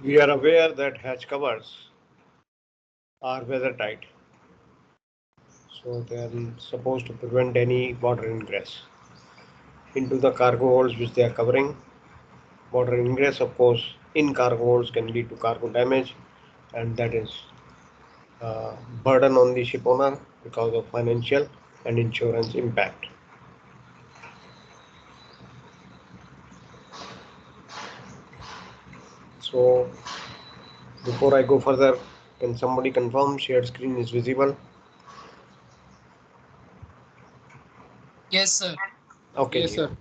We are aware that hatch covers are weather tight, so they are supposed to prevent any water ingress into the cargo holds which they are covering. Water ingress, of course, in cargo holds can lead to cargo damage, and that is burden on the ship owner because of financial and insurance impact. So before I go further, can somebody confirm shared screen is visible? Yes, sir. Okay, Yes, ji. sir.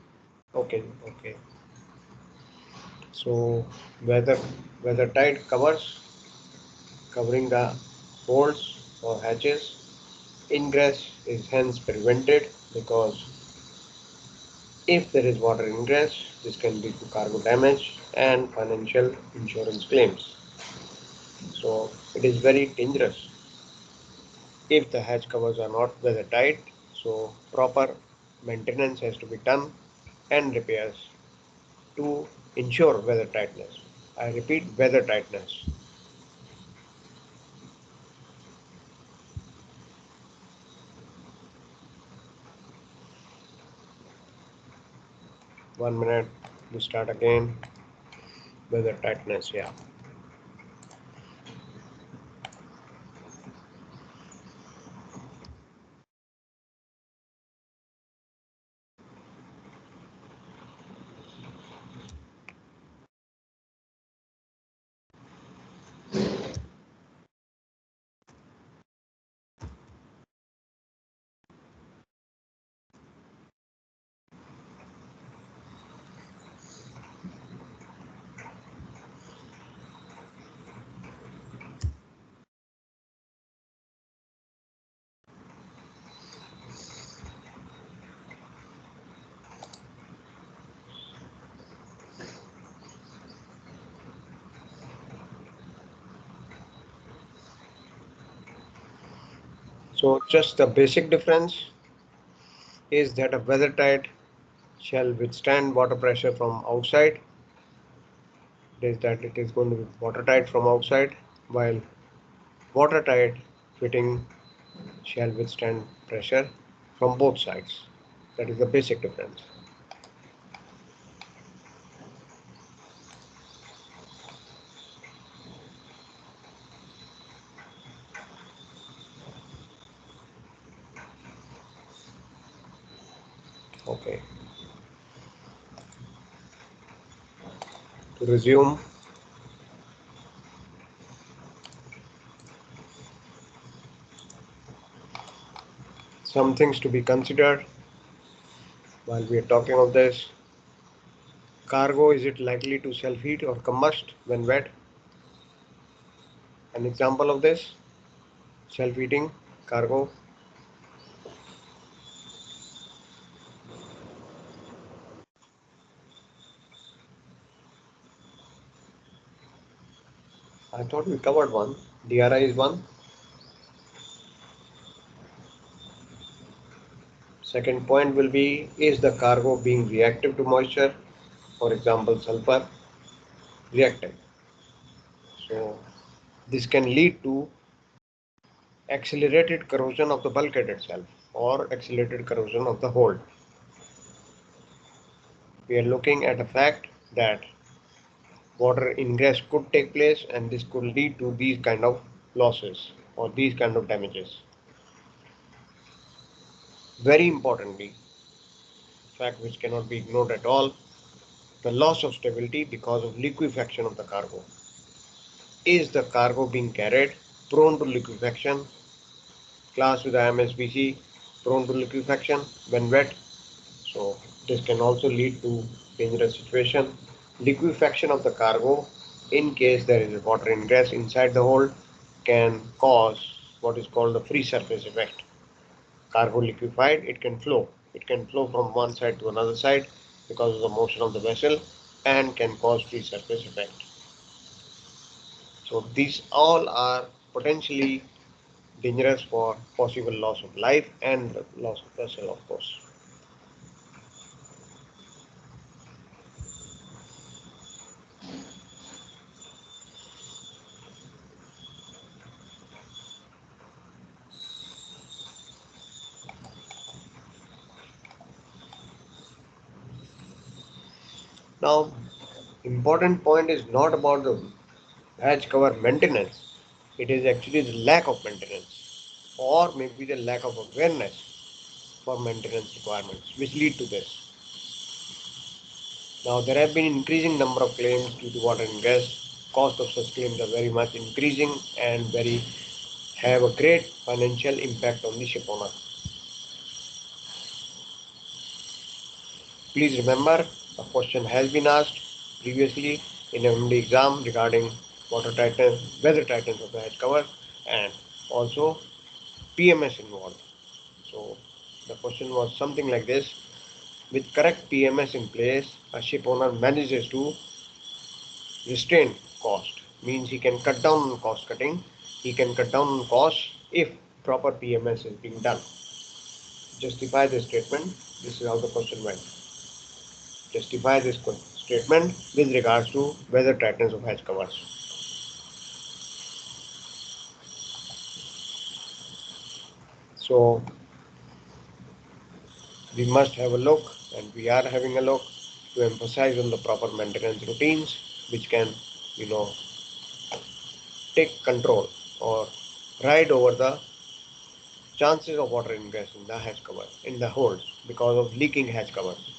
Okay, okay. So weather tight covers covering the holds or hatches. Ingress is hence prevented because if there is water ingress, this can lead to cargo damage and financial insurance claims. So it is very dangerous if the hatch covers are not weather tight. So proper maintenance has to be done and repairs to ensure weather tightness. I repeat, weather tightness. 1 minute. We start again. Weather tightness. Yeah. So just the basic difference is that a weather tight shall withstand water pressure from outside. It is that it is going to be watertight from outside, while watertight fitting shall withstand pressure from both sides. That is the basic difference. Okay. To resume, some things to be considered while we are talking of this. Cargo, is it likely to self-heat or combust when wet? An example of this, self-heating cargo. I thought we covered one. DRI is one. Second point will be, is the cargo being reactive to moisture? For example, sulfur, reactive. So this can lead to accelerated corrosion of the bulkhead itself or accelerated corrosion of the hold. We are looking at a fact that water ingress could take place and this could lead to these kind of losses or these kind of damages. Very importantly, fact which cannot be ignored at all, the loss of stability because of liquefaction of the cargo. Is the cargo being carried prone to liquefaction? Class with IMSBC, prone to liquefaction when wet. So this can also lead to dangerous situation. Liquefaction of the cargo in case there is a water ingress inside the hold can cause what is called the free surface effect. Cargo liquefied, it can flow. It can flow from one side to another side because of the motion of the vessel and can cause free surface effect. So these all are potentially dangerous for possible loss of life and loss of vessel, of course. Now, important point is not about the hatch cover maintenance. It is actually the lack of maintenance or maybe the lack of awareness for maintenance requirements which lead to this. Now there have been increasing number of claims due to water and gas. Cost of such claims are very much increasing and very have a great financial impact on the ship owner. Please remember a question has been asked previously in MD exam regarding water tightness, weather tightness of the hatch cover and also PMS involved. So the question was something like this: with correct PMS in place, a ship owner manages to restrain cost. Means he can cut down on cost cutting. He can cut down on cost if proper PMS is being done. Justify this statement. This is how the question went. Justify this statement with regards to weather tightness of hatch covers. So we must have a look, and we are having a look to emphasize on the proper maintenance routines, which can, you know, take control or ride over the chances of water ingress in the hatch cover in the holds because of leaking hatch covers.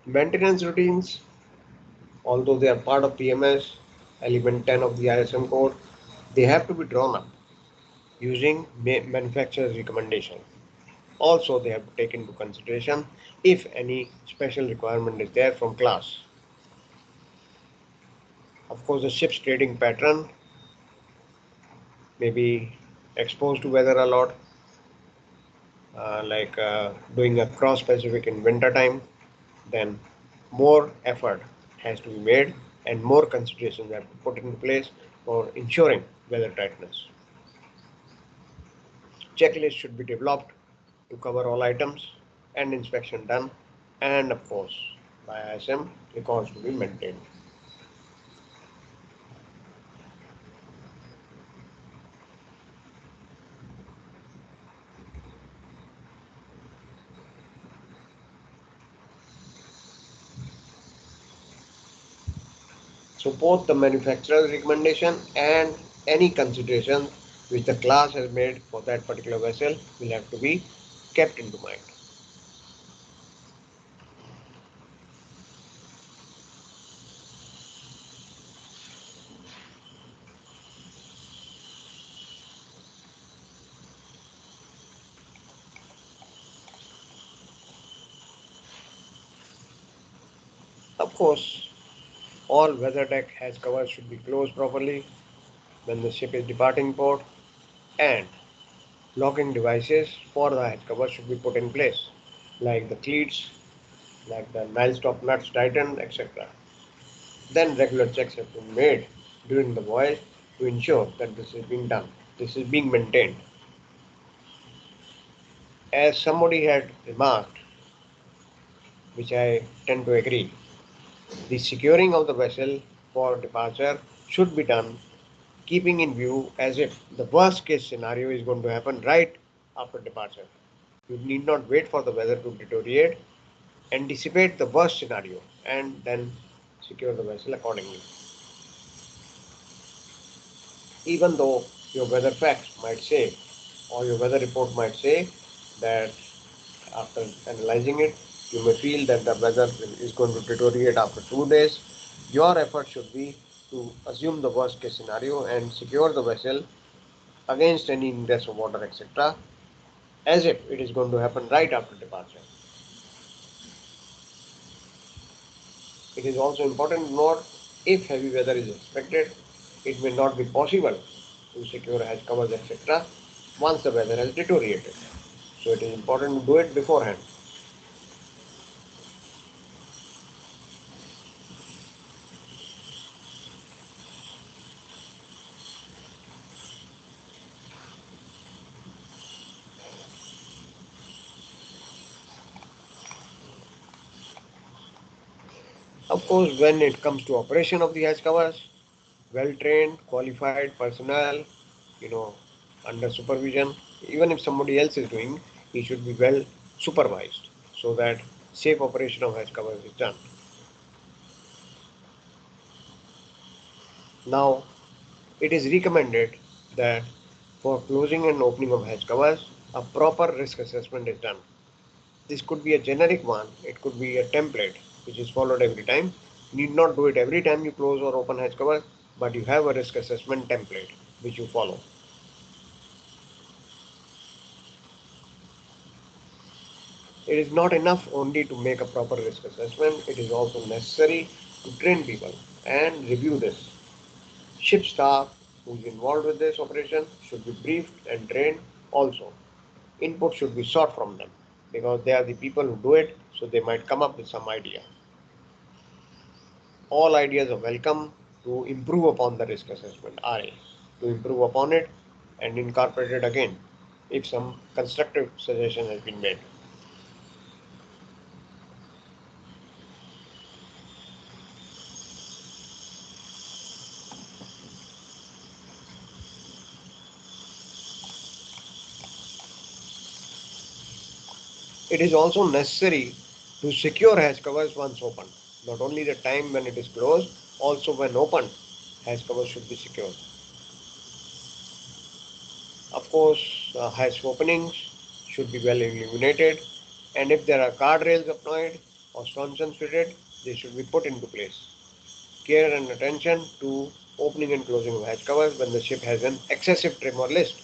Maintenance routines, although they are part of PMS, element 10 of the ISM code, they have to be drawn up using manufacturer's recommendation. Also, they have to take into consideration if any special requirement is there from class. Of course, the ship's trading pattern may be exposed to weather a lot, doing a cross Pacific in winter time, then more effort has to be made and more considerations have to be put into place for ensuring weather tightness. Checklist should be developed to cover all items and inspection done, and of course by ISM records to be maintained. So both the manufacturer's recommendation and any consideration which the class has made for that particular vessel will have to be kept into mind. Of course, all weather deck hatch covers should be closed properly when the ship is departing port, and locking devices for the hatch cover should be put in place, like the cleats, like the nile stop nuts tightened, etc. Then regular checks have been made during the voyage to ensure that this is being done. This is being maintained. As somebody had remarked, which I tend to agree, the securing of the vessel for departure should be done keeping in view as if the worst case scenario is going to happen right after departure. You need not wait for the weather to deteriorate, anticipate the worst scenario, and then secure the vessel accordingly. Even though your weather facts might say, or your weather report might say, that after analyzing it, you may feel that the weather is going to deteriorate after 2 days, your effort should be to assume the worst case scenario and secure the vessel against any ingress of water, etc., as if it is going to happen right after departure. It is also important to note if heavy weather is expected, it may not be possible to secure hatch covers, etc., once the weather has deteriorated. So it is important to do it beforehand. Of course, when it comes to operation of the hatch covers, well-trained, qualified personnel, you know, under supervision, even if somebody else is doing, he should be well supervised so that safe operation of hatch covers is done. Now, it is recommended that for closing and opening of hatch covers, a proper risk assessment is done. This could be a generic one, it could be a template which is followed every time. You need not do it every time you close or open hatch cover, but you have a risk assessment template which you follow. It is not enough only to make a proper risk assessment, it is also necessary to train people and review this. Ship staff who is involved with this operation should be briefed and trained also. Input should be sought from them because they are the people who do it, so they might come up with some idea. All ideas are welcome to improve upon the risk assessment RA, to improve upon it and incorporate it again if some constructive suggestion has been made. It is also necessary to secure hatch covers once opened. Not only the time when it is closed, also when opened, hatch covers should be secured. Of course, hatch openings should be well illuminated, and if there are guardrails applied or stanchions fitted, they should be put into place. Care and attention to opening and closing of hatch covers when the ship has an excessive trim or list.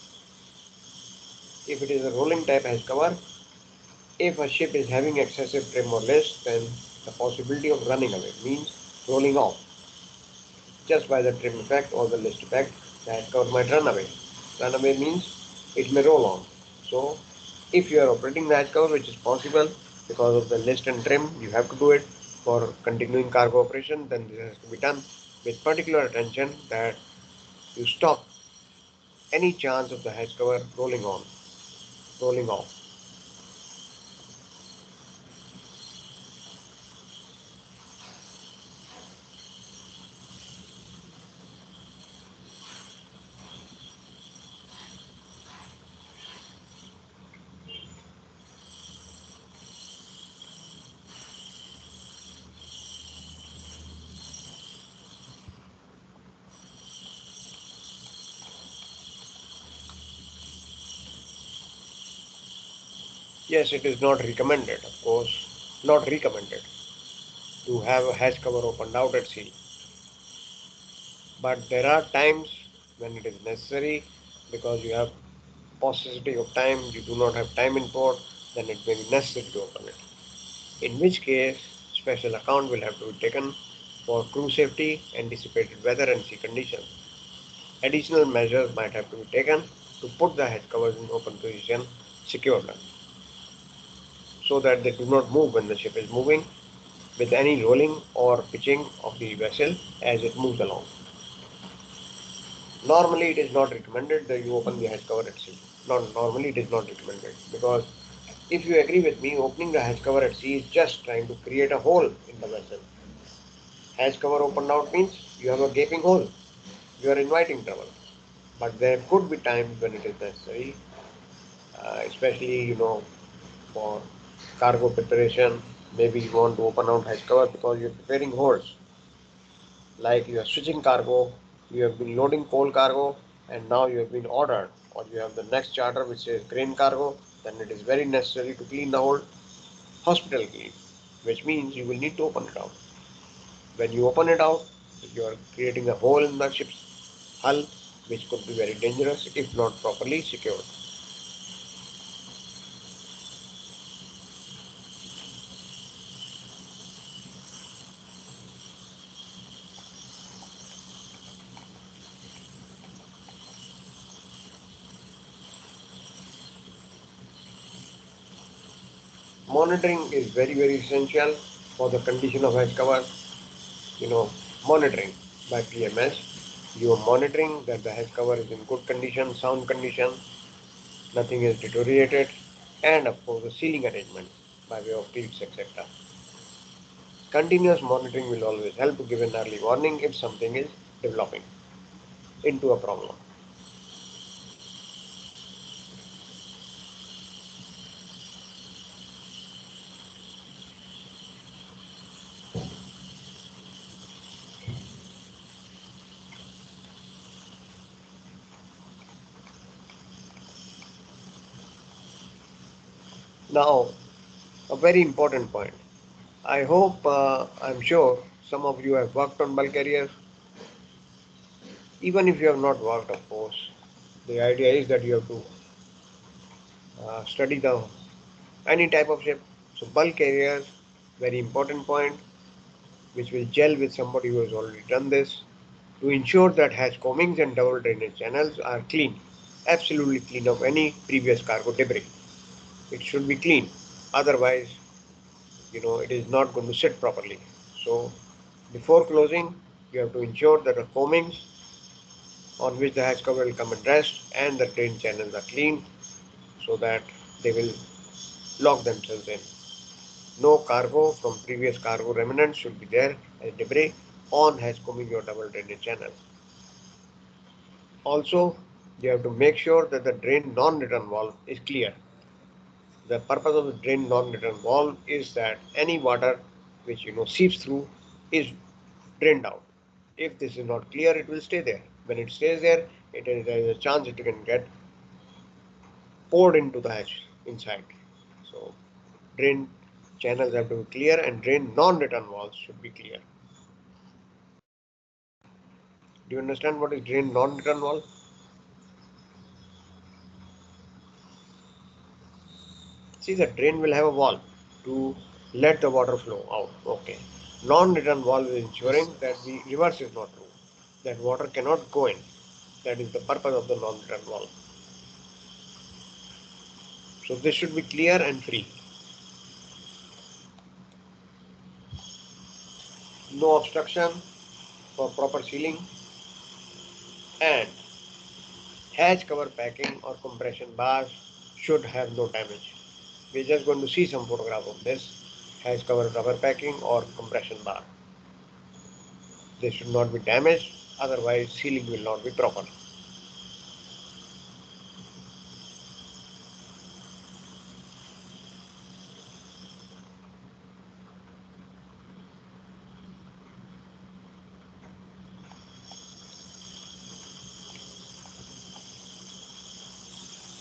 If it is a rolling type hatch cover, if a ship is having excessive trim or list, then the possibility of running away means rolling off. Just by the trim effect or the list effect, the hatch cover might run away. Run away means it may roll on. So, if you are operating the hatch cover, which is possible because of the list and trim, you have to do it for continuing cargo operation, then this has to be done with particular attention that you stop any chance of the hatch cover rolling off. Yes, it is not recommended, of course, not recommended to have a hatch cover opened out at sea. But there are times when it is necessary because you have paucity of time, you do not have time in port, then it may be necessary to open it. In which case, special account will have to be taken for crew safety, anticipated weather and sea conditions. Additional measures might have to be taken to put the hatch covers in open position securely so that they do not move when the ship is moving with any rolling or pitching of the vessel as it moves along. Normally, it is not recommended that you open the hatch cover at sea. Not normally, it is not recommended because if you agree with me, opening the hatch cover at sea is just trying to create a hole in the vessel. Hatch cover opened out means you have a gaping hole. You are inviting trouble. But there could be times when it is necessary, especially for cargo preparation. Maybe you want to open out hatch cover because you're preparing holes. Like you are switching cargo, you have been loading coal cargo, and now you have been ordered, or you have the next charter which is grain cargo, then it is very necessary to clean the whole hospital clean, which means you will need to open it out. When you open it out, you are creating a hole in the ship's hull, which could be very dangerous if not properly secured. Monitoring is very essential for the condition of hatch cover. You know, monitoring by PMS. You are monitoring that the hatch cover is in good condition, sound condition, nothing is deteriorated, and of course the sealing arrangement by way of clips, etc. Continuous monitoring will always help to give an early warning if something is developing into a problem. Now, a very important point. I hope, I'm sure some of you have worked on bulk carriers. Even if you have not worked, of course, the idea is that you have to study the any type of ship. So bulk carriers, very important point, which will gel with somebody who has already done this, to ensure that hatch combings and double drainage channels are clean, absolutely clean of any previous cargo debris. It should be clean. Otherwise, it is not going to sit properly. So before closing, you have to ensure that the combings on which the hatch cover will come and rest and the drain channels are clean so that they will lock themselves in. No cargo from previous cargo remnants should be there as debris on hatch combing or double drainage channel. Also, you have to make sure that the drain non-return valve is clear. The purpose of the drain non-return valve is that any water which seeps through is drained out. If this is not clear, it will stay there. When it stays there, there is a chance it can get poured into the hatch inside. So drain channels have to be clear and drain non-return valves should be clear. Do you understand what is drain non-return valve? See, the drain will have a valve to let the water flow out. Okay. Non-return valve is ensuring that the reverse is not true. That water cannot go in. That is the purpose of the non-return valve. So this should be clear and free. No obstruction for proper sealing and hatch cover packing or compression bars should have no damage. We're just going to see some photograph of this hatch cover rubber packing or compression bar. They should not be damaged, otherwise sealing will not be proper.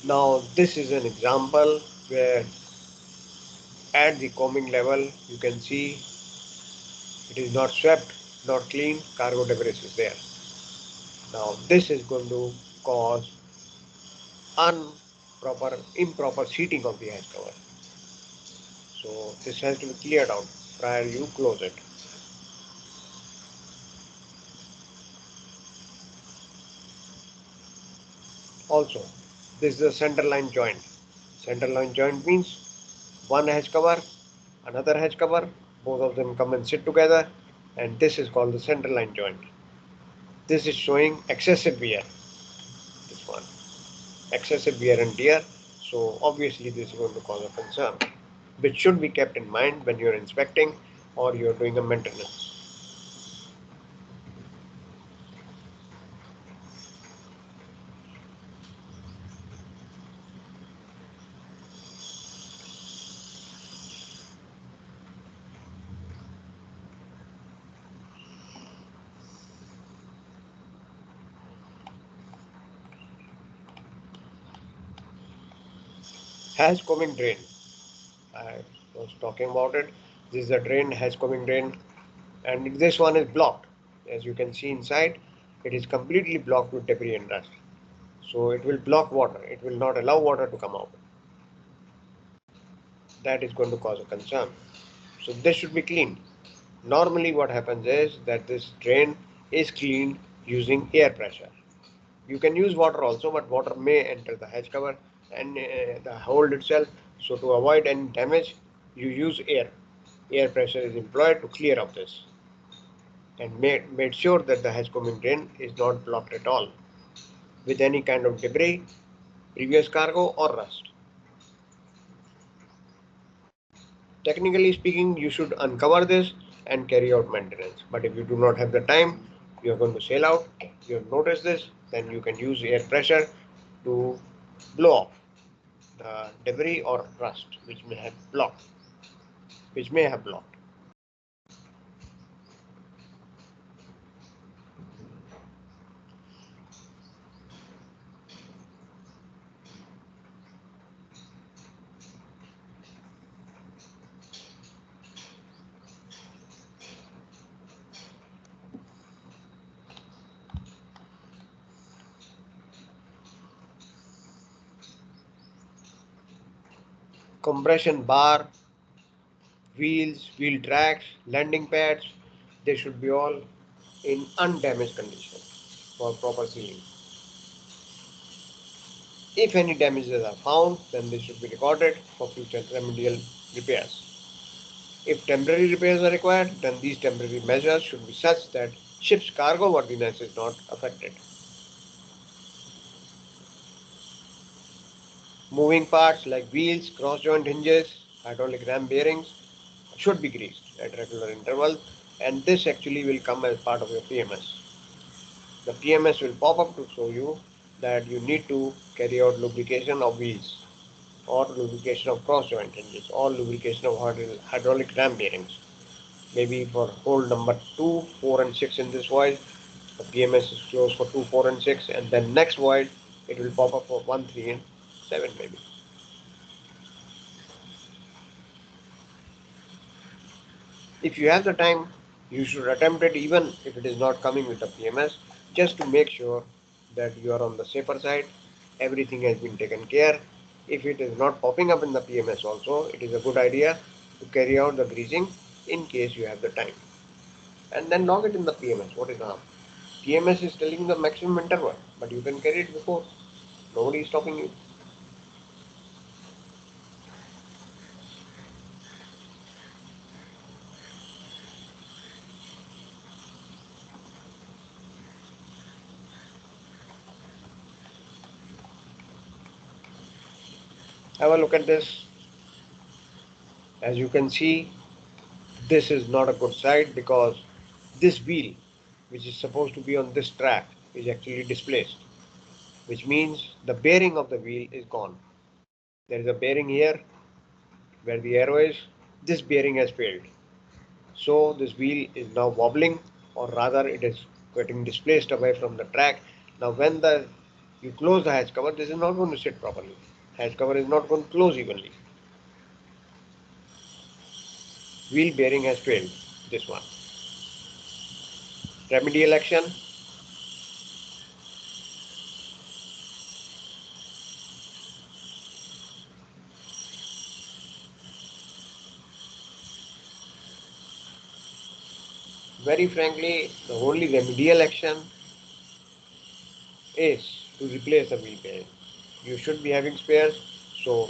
Now this is an example where at the combing level you can see it is not swept, not clean, cargo debris is there. Now this is going to cause improper seating of the hatch cover. So this has to be cleared out prior you close it. Also, this is a center line joint. Center line joint means one hatch cover, another hatch cover, both of them come and sit together, and this is called the center line joint. This is showing excessive wear. This one, excessive wear and tear. So obviously this is going to cause a concern, which should be kept in mind when you're inspecting or you're doing a maintenance. Hatch combing drain. I was talking about it. This is a drain, hatch combing drain, and this one is blocked. As you can see inside, it is completely blocked with debris and dust. So it will block water. It will not allow water to come out. That is going to cause a concern. So this should be cleaned. Normally what happens is that this drain is cleaned using air pressure. You can use water also, but water may enter the hatch cover and the hold itself. So to avoid any damage, you use air. Air pressure is employed to clear up this and made sure that the hatch combing drain is not blocked at all with any kind of debris, previous cargo or rust. Technically speaking, you should uncover this and carry out maintenance. But if you do not have the time, you are going to sail out, you have noticed this, then you can use air pressure to blow off the debris or rust which may have blocked. Compression bar, wheels, wheel tracks, landing pads, they should be all in undamaged condition for proper sealing. If any damages are found, then they should be recorded for future remedial repairs. If temporary repairs are required, then these temporary measures should be such that ship's cargo worthiness is not affected. Moving parts like wheels, cross joint hinges, hydraulic ram bearings should be greased at regular intervals, and this actually will come as part of your PMS. The PMS will pop up to show you that you need to carry out lubrication of wheels or lubrication of cross joint hinges or lubrication of hydraulic ram bearings. Maybe for hole number 2, 4 and 6 in this void, the PMS is closed for 2, 4 and 6, and then next void it will pop up for 1, 3 and 7 maybe. If you have the time, you should attempt it even if it is not coming with the PMS, just to make sure that you are on the safer side, everything has been taken care. If it is not popping up in the PMS also, it is a good idea to carry out the greasing in case you have the time. And then log it in the PMS. What is the harm? PMS is telling the maximum interval, but you can carry it before. Nobody is stopping you. Have a look at this. As you can see, this is not a good side because this wheel, which is supposed to be on this track, is actually displaced, which means the bearing of the wheel is gone. There is a bearing here where the arrow is. This bearing has failed. So this wheel is now wobbling, or rather it is getting displaced away from the track. Now when you close the hatch cover, this is not going to sit properly. Hatch cover is not going to close evenly. Wheel bearing has failed. This one. Remedial action. Very frankly, the only remedial action is to replace the wheel bearing. You should be having spares, so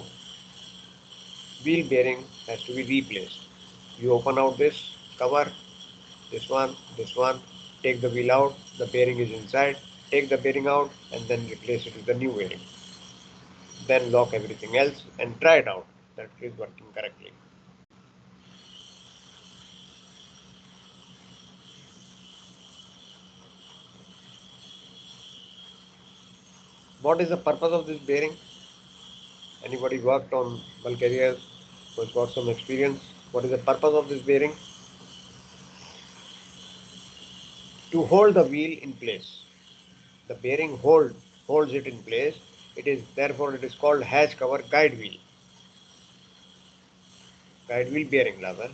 wheel bearing has to be replaced. You open out this cover, this one, take the wheel out, the bearing is inside, take the bearing out and then replace it with the new bearing. Then lock everything else and try it out that it is working correctly. What is the purpose of this bearing? Anybody worked on bulk carriers who has got some experience? What is the purpose of this bearing? To hold the wheel in place. The bearing holds it in place. It is therefore it is called hatch cover guide wheel bearing rather,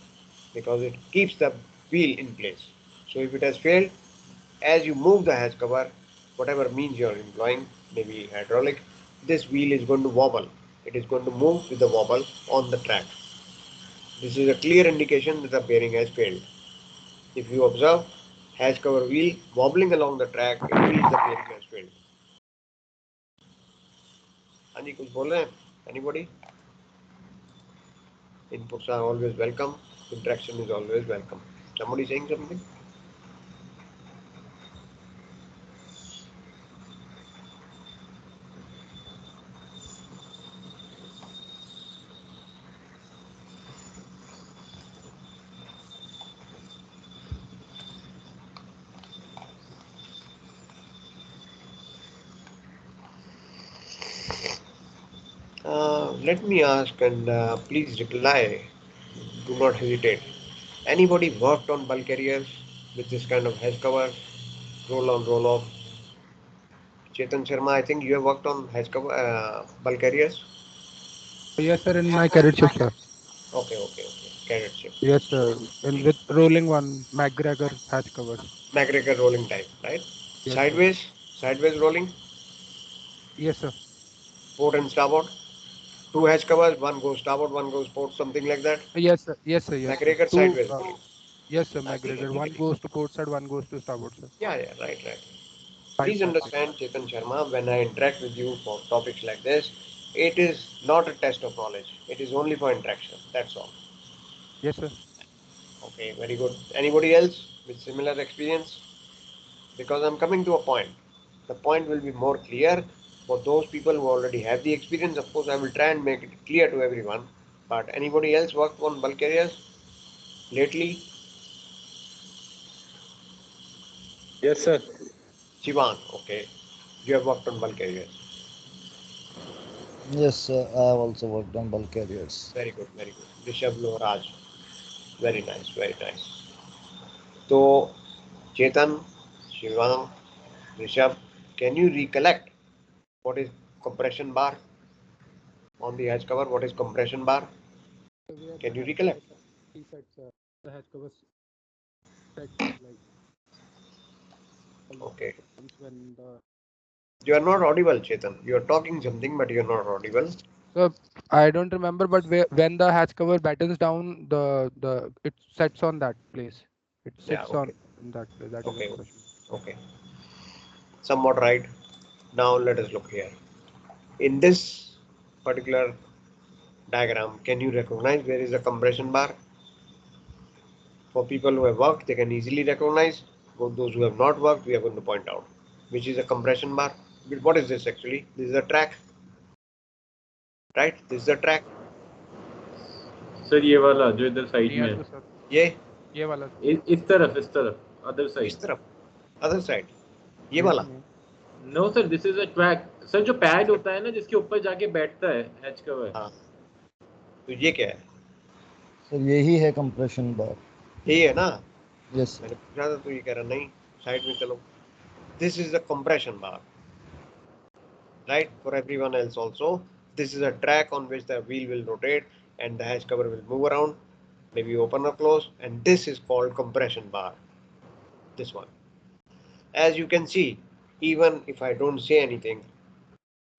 because it keeps the wheel in place. So if it has failed, as you move the hatch cover, whatever means you are employing, maybe hydraulic, this wheel is going to wobble. It is going to move with the wobble on the track. This is a clear indication that the bearing has failed. If you observe hatch cover wheel wobbling along the track, it means the bearing has failed. हाँ जी कुछ बोल रहे हैं? Anybody? Inputs are always welcome. Interaction is always welcome. Somebody saying something? Let me ask and please reply. Do not hesitate. Anybody worked on bulk carriers with this kind of hedge cover, roll on, roll off? Chetan Sharma, I think you have worked on hedge cover, bulk carriers. Yes, sir, in my career shift, sir. Okay, okay, okay. Carrot ship. Yes, sir. And with rolling one, McGregor hatch covers. McGregor rolling type, right? Yes, sir. Sideways, sideways rolling, Yes, sir. port and starboard. Two hedge covers, one goes starboard, one goes port, something like that. Yes, sir. Yes, sir. Yes, sir. McGregor Two. sideways rolling. Yes, sir. ठीक है McGregor. ठीक है One ठीक है. goes to port side, one goes to starboard, sir. Yeah, right, right. Five Please parts. understand, Chetan Sharma, when I interact with you for topics like this, it is not a test of knowledge. It is only for interaction. That's all. Yes, sir. Okay, very good. Anybody else with similar experience? Because I'm coming to a point. The point will be more clear for those people who already have the experience. Of course, I will try and make it clear to everyone. But anybody else worked on bulk carriers lately? Yes, sir. Shivan, okay. You have worked on bulk carriers. Yes, sir. I have also worked on bulk carriers. Very good, very good. Rishabh Lohraj. Very nice, very nice. So, Chetan, Shivan, Rishabh, can you recollect what is compression bar on the edge cover? What is compression bar? Where the Can you hatch recollect? covers are resets, the hatch covers set like all the Okay. times when the. You are not audible, Chetan. You are talking something, but you are not audible. So I don't remember, but when the hatch cover battens down, the it sets on that place. It Yeah, sits okay. on in that place. That is a Okay, compression. okay. Somewhat right. Now let us look here. In this particular diagram, can you recognize where is the compression bar? For people who have worked, they can easily recognize. For those who have not worked, we are going to point out which is a compression bar. What is this actually? This is a track, right? This is a track. Sir ये वाला जो इधर side में Near है to sir. ये ये वाला इस तरफ अदर इस साइड. तरफ, अदर साइड, ये ये तो वाला. नहीं. No sir, this is a track sir, जो पैड होता है ना जिसके ऊपर जाके बैठता है एच कवर. हाँ, तो ये क्या है? सर यही है कंप्रेशन बार. यही है ना? Yes sir. मैंने पूछा था तो ये कह रहा नहीं, साइड में चलो. This is the compression bar, right? For everyone else also, this is a track on which the wheel will rotate and the hatch cover will move around, maybe open or close, and this is called compression bar. This one. As you can see, even if I don't say anything,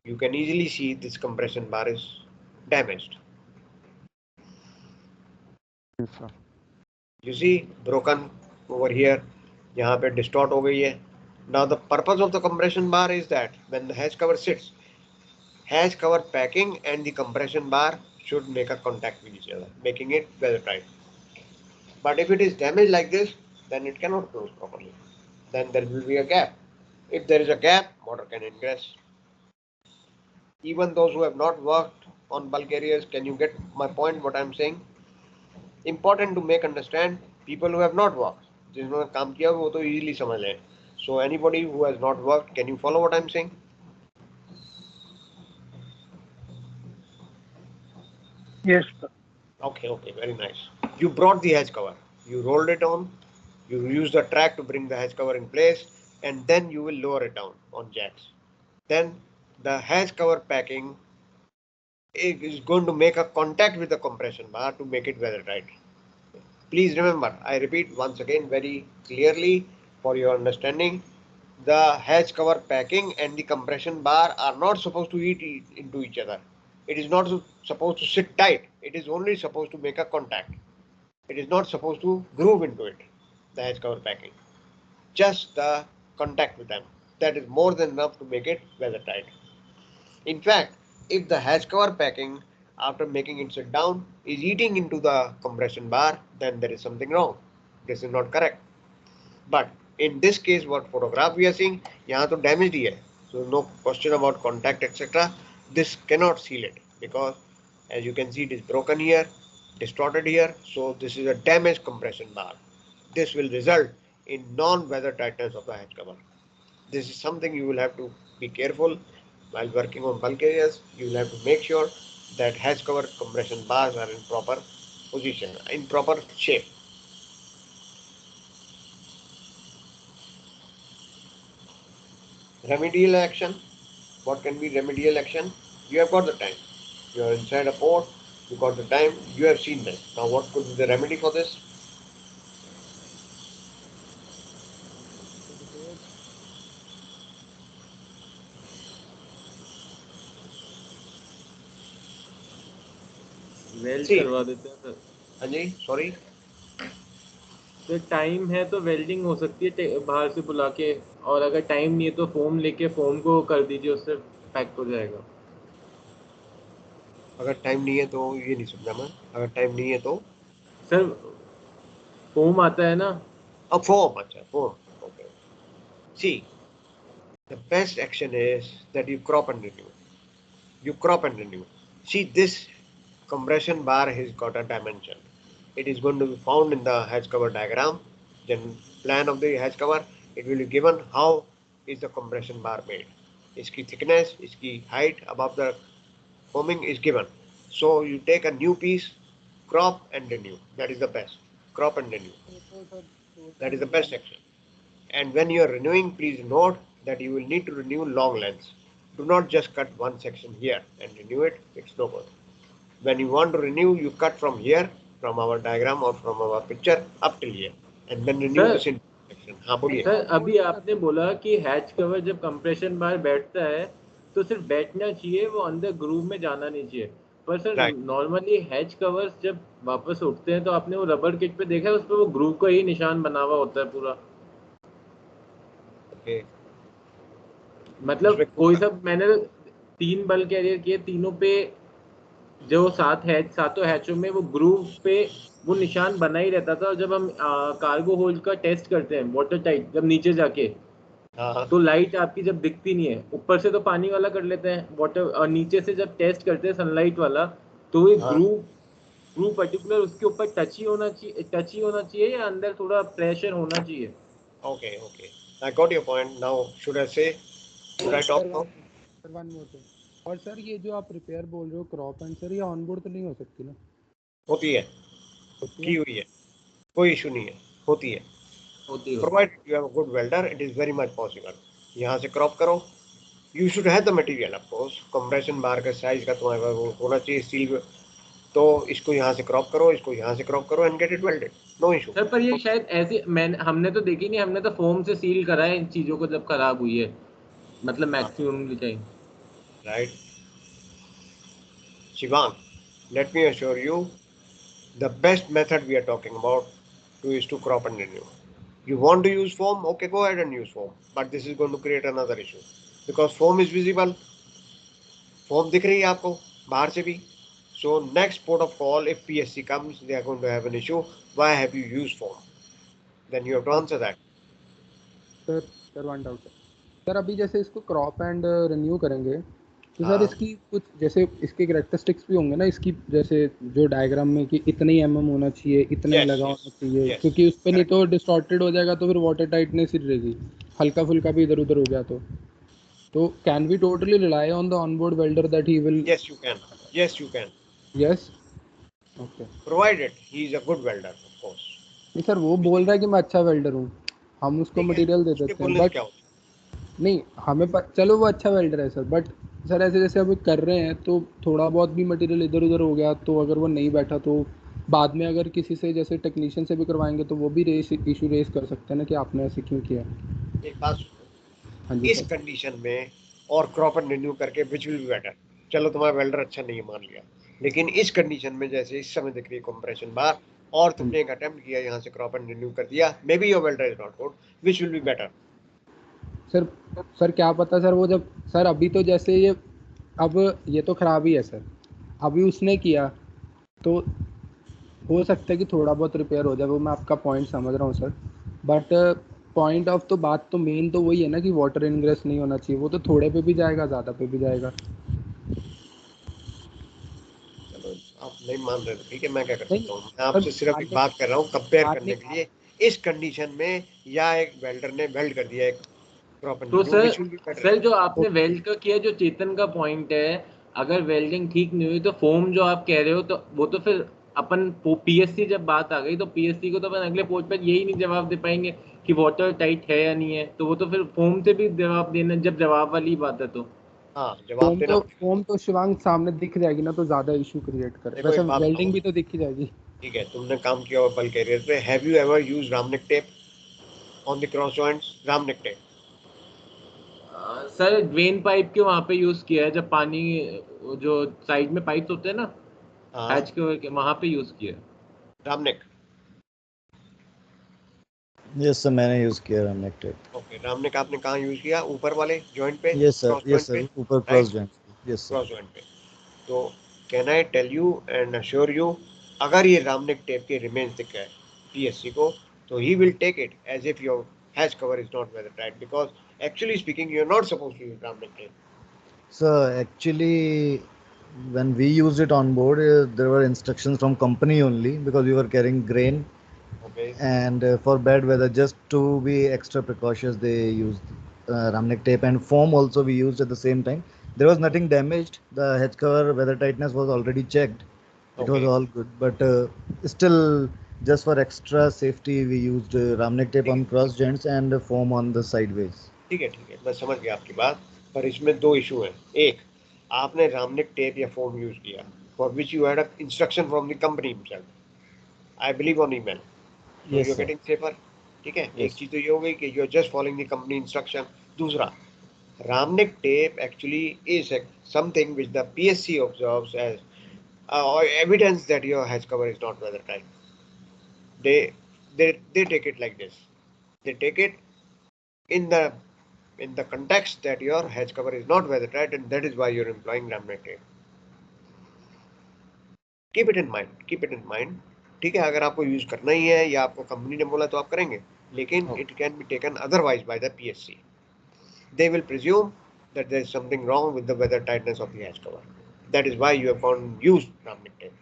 you can easily see this compression bar is damaged. Yes, sir. You see, broken over here, यहाँ पे distort हो गई है. Now the purpose of the compression bar is that when the hatch cover sits, hatch cover packing and the compression bar should make a contact with each other, making it weather tight. But if it is damaged like this, then it cannot close properly. Then there will be a gap. If there is a gap, water can ingress. Even those who have not worked on bulk carriers, can you get my point? What I'm saying? Important to make understand. People who have not worked, जिन्होंने काम किया वो तो easily समझ लें. So anybody who has not worked, can you follow what I'm saying? Yes, sir. Okay, okay, very nice. You brought the hedge cover. You rolled it on. You use the track to bring the hedge cover in place, and then you will lower it down on jacks. Then the hedge cover packing is going to make a contact with the compression bar to make it weather tight. Please remember, I repeat once again very clearly for your understanding, the hedge cover packing and the compression bar are not supposed to eat into each other. It is not supposed to sit tight. It is only supposed to make a contact. It is not supposed to groove into it, the hedge cover packing. Just the contact with them. That is more than enough to make it weather tight. In fact, if the hatch cover packing, after making it sit down, is eating into the compression bar, then there is something wrong. This is not correct. But in this case, what photograph we are seeing, यहाँ तो damaged ही है. So no question about contact etc. This cannot seal it because as you can see it is broken here, distorted here. So this is a damaged compression bar. This will result in non-weather tightness of the hatch cover. This is something you will have to be careful while working on bulk areas. You will have to make sure that hatch cover compression bars are in proper position, in proper shape. Remedial action. What can be remedial action? You have got the time. You are inside a port. You got the time. You have seen this. Now, what could be the remedy for this? Weld See, करवा देते हैं sir. Anjay, sorry. तो time है तो welding हो सकती है बाहर से बुला के, और अगर टाइम नहीं है तो फोम लेके फोम को कर दीजिए, उससे पैक हो जाएगा। अगर टाइम नहीं है तो ये नहीं समझा मैं। अगर टाइम नहीं है तो सर फोम आता है ना। अब form, अच्छा form. Okay. See, the best action is that you crop and renew. You crop and renew. See, this compression bar has got a dimension. It is going to be found in the hatch cover diagram. Then plan of the hatch cover. It will be given how is the compression bar made. इसकी thickness, इसकी height above the foaming is given. So you take a new piece, crop and renew. That is the best. Crop and renew. That is the best action. And when you are renewing, please note that you will need to renew long lengths. Do not just cut one section here and renew it. It's no good. When you want to renew, you cut from here, from our diagram or from our picture up till here, and then renew sir this in section. हाँ बोलिए. Sir अभी आपने बोला कि hatch cover जब compression बार बैठता है तो सिर्फ बैठना चाहिए, वो अंदर ग्रूव में जाना नहीं चाहिए। पर sir Right. Normally hatch covers जब वापस उठते हैं तो आपने वो रबर किट पे देखा है, उस पर वो ग्रूव का ही निशान बना हुआ होता है पूरा। Okay. मतलब उसमें कोई सब मैंने 3 बल कैरियर किए, तीनों पे जो सातों हैचों में वो ग्रूव पे वो निशान बना ही रहता था। और जब हम कार्गो होल्ड का टेस्ट करते हैं वाटर टाइट, जब नीचे जाके, हाँ तो लाइट आपकी जब दिखती नहीं है, ऊपर से तो पानी वाला कर लेते हैं वाटर, और नीचे से जब टेस्ट करते हैं सनलाइट वाला, तो ये हाँ. ग्रूव ग्रूव पर्टिकुलर उसके ऊपर टच ही होना चाहिए या अंदर थोड़ा प्रेशर होना चाहिए। Okay. Okay. I got your point. Now should I say? Should I talk now? Sir one more thing. और सर ये जो आप रिपेयर बोल रहे हो क्रॉप एंड, सर ये ऑनबोर्ड तो नहीं हो सकती ना? होती है. होती की है? हुई है. कोई इशू नहीं है. होती है. होती हो Provided you have a good welder, it is very much possible. यहाँ से क्रॉप करो. You should have the material, of course. Compression bar का साइज का तुम्हारे पास वो होना चाहिए स्टील. तो इसको यहाँ से क्रॉप करो, इसको यहाँ से क्रॉप करो and get it welded. No issue. Sir. पर ये शायद ऐसे हमने तो देखी नहीं, हमने तो फोम से सील करा है इन चीजों को जब खराब हुई है, मतलब maximum time. Right. Shivan, let me assure you, the best method we are talking about is to crop and renew. You want to use foam? Okay, go ahead and use foam. But this is going to create another issue. Because foam is visible. Foam दिख रही है आपको बाहर से भी. So next port of call, if PSC comes, they are going to have an issue. Why have you used foam? Then you have to answer that. Sir one doubt है sir, अभी जैसे इसको क्रॉप एंड रिन्यू करेंगे तो sir हाँ. इसकी कुछ जैसे इसके कैरेक्टरिस्टिक्स भी होंगे ना इसकी, जैसे जो डायग्राम में कि इतना ही होना चाहिए, इतना ही Yes, लगा yes, होना चाहिए, yes. क्योंकि उस पर नहीं Correct. तो डिस्टॉर्टेड हो जाएगा, तो फिर वाटर टाइटनेस ही रहेगी, हल्का फुल्का भी इधर उधर हो गया तो can we totally rely on the onboard welder that he will? Yes, you can. Yes, you can. Yes. Okay. Provided he is a good welder, of course. नहीं सर, वो बोल रहा है कि मैं अच्छा वेल्डर हूँ, हम उसको ठीक है. मटेरियल दे उसके देते हैं, बोलने से बट क्या होता नहीं हमें चलो वो अच्छा वेल्डर है सर, बट सर ऐसे जैसे अभी कर रहे हैं तो थोड़ा बहुत भी मटेरियल इधर उधर हो गया तो अगर वो नहीं बैठा तो बाद में अगर किसी से जैसे टेक्नीशियन से भी करवाएंगे तो वो भी इशू रेस कर सकते हैं ना कि आपने ऐसे क्यों किया। है? एक बात सुनो. हाँ जी इस सर। कंडीशन में और क्रॉप एंड रिन्यू करके विच विल बी बेटर. चलो तुम्हारा वेल्डर अच्छा नहीं है मान लिया, लेकिन इस कंडीशन में जैसे इस समय दिख रही है कंप्रेशन बार और तुमने एक अटेम्प्ट किया यहाँ से क्रॉप एंड रिन्यू कर दिया, may be your welder is not good. Which will be better? Sir sir क्या पता सर, वो जब सर अभी तो जैसे ये अब ये तो ख़राब ही है सर, अभी उसने किया तो हो सकता है कि थोड़ा बहुत रिपेयर हो जाए, वो मैं आपका पॉइंट समझ रहा हूँ सर, बट पॉइंट ऑफ तो बात तो मेन तो वही है ना कि वाटर इनग्रेस नहीं होना चाहिए, वो तो थोड़े पे भी जाएगा ज़्यादा पे भी जाएगा। चलो आप नहीं मान रहे तो ठीक है, मैं क्या कर नहीं सकता हूँ. मैं सर, आपसे सिर्फ एक बात कर रहा हूँ कंपेयर करने के लिए. इस कंडीशन में या एक वेल्डर ने वेल्ड कर दिया एक क्रॉप एंड तो renew, which will be better? Sir जो आपने वेल्ड का किया, जो चेतन का पॉइंट है, अगर वेल्डिंग ठीक नहीं हुई तो फोम जो आप कह रहे हो, तो वो तो फिर अपन पीएससी जब बात आ गई तो पीएससी को तो अपन अगले पोर्ट पर यही नहीं जवाब दे पाएंगे कि वाटर टाइट है या नहीं है, तो वो तो फिर फोम से भी जवाब देना, जब जवाब वाली बात है तो। हाँ, जवाब देना पड़ेगा। फोम तो शिवांग सामने दिख जाएगी ना, तो ज्यादा इशू क्रिएट करे, देखो वैसे एक बात वेल्डिंग बताओ, भी तो दिख ही जाएगी। ठीक है, तुमने काम किया हुआ बल्क कैरियर पे, have you ever use Ramnek tape on the cross joints? Ramnek tape. Sir drain pipe के वहां पे यूज किया है, जब पानी, जो साइड में पाइप्स होते हैं ना हाँ, हैच के वहां पे यूज किया है। रामनेक। यस सर, मैंने यूज किया रामनेक टेप। ओके, रामनेक आपने कहाँ यूज किया? ऊपर वाले जॉइंट पे, yes sir, cross yes joint पे, सर, ऊपर right? Cross joint. Yes sir. Cross joint पे। तो can I tell you and assure you, अगर ये रामनेक टेप के रिमेन्स दिख गए पीएससी को, तो he will take it as if your hatch cover is not weather tight, because actually speaking you are not suppose to use Ramnek tape. Sir, actually, when we used it on board, there were instructions from company only because we were carrying grain, Okay. and for bad weather, just to be extra precautious, they used Ramnik tape and foam also we used at the same time. There was nothing damaged. The hedge cover weather tightness was already checked. It was Okay. all good, but still, just for extra safety, we used Ramnik tape ठीक on है, cross joints and foam on the sideways. ठीक है, ठीक है, मैं समझ गया आपकी बात। पर इसमें दो इशू हैं। एक, आपने रामनेक टेप या फोम यूज किया for which you had a instruction from the company himself, I believe on email, so Yes, you are sir. Getting safer. ठीक है, एक Yes. चीज तो ये हो गई कि you are just following the company instruction. दूसरा, Ramnik tape actually is something which the PSC observes as evidence that your hatch cover is not weathertight. They they take it like this. They take it in the context that your hatch cover is not weathertight, and that is why you're employing Ramnik tape. Keep it in mind. Keep it in mind. ठीक है, अगर आपको use करना ही है या आपको company ने बोला तो आप करेंगे, लेकिन Okay. It can be taken otherwise by the PSC. They will presume that there is something wrong with the weather tightness of the hatch cover. That is why you have found used Ramnik tape.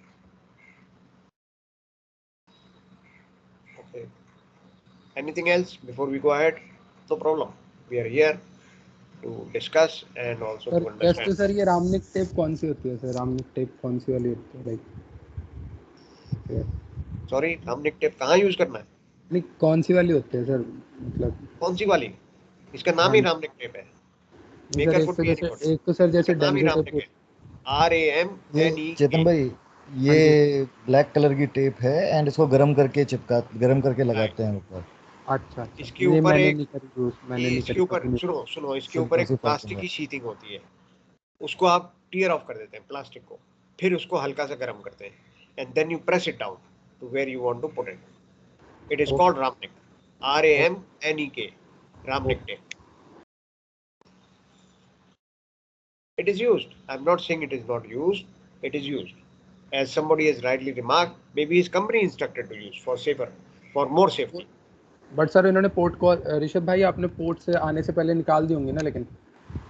Okay. Anything else before we go ahead? No problem. We are here to discuss and also sir to just understand. Sir, ये रामनिक tape कौन सी होती है sir? रामनिक tape कौन सी वाली होती है, like Sorry, Ramnik tape कहाँ use करना है? नहीं, कौन सी वाली होती है सर, मतलब? कौन सी वाली? इसका नाम हाँ ही रामनिक टेप है। नहीं सर, मेकर एक कुड तो बी जैसे, एनीबॉडी। एक तो सर इसका जैसे नाम ही डेंजर टेप रामनिक है। ये RAMNEK। चेतन भाई, हाँ जी, ये ब्लैक कलर की टेप है एंड इसको गरम करके राइट। लगाते हैं ऊपर। अच्छा अच्छा, इसके ये ऊपर मैंने एक, नहीं करी यूज, मैंने नहीं इसके करी, ऊपर कभी नहीं। सुनो सुनो, इसके ऊपर एक सिंपल सी प्लास्टिक पासिंग है। की शीथिंग होती है, उसको आप टीयर ऑफ कर देते हैं प्लास्टिक को, फिर उसको हल्का सा गर्म करते हैं, and then you press it down to where you want to put it. It is called Ramnek. RAMNEK. Ramnek tape. It is used. I'm not saying it is not used. It is used. As somebody has rightly remarked, maybe his company instructed to use for safer, for more safety. But sir इन्होंने port को, ऋषभ भाई आपने port से आने से पहले निकाल दी होंगी ना, लेकिन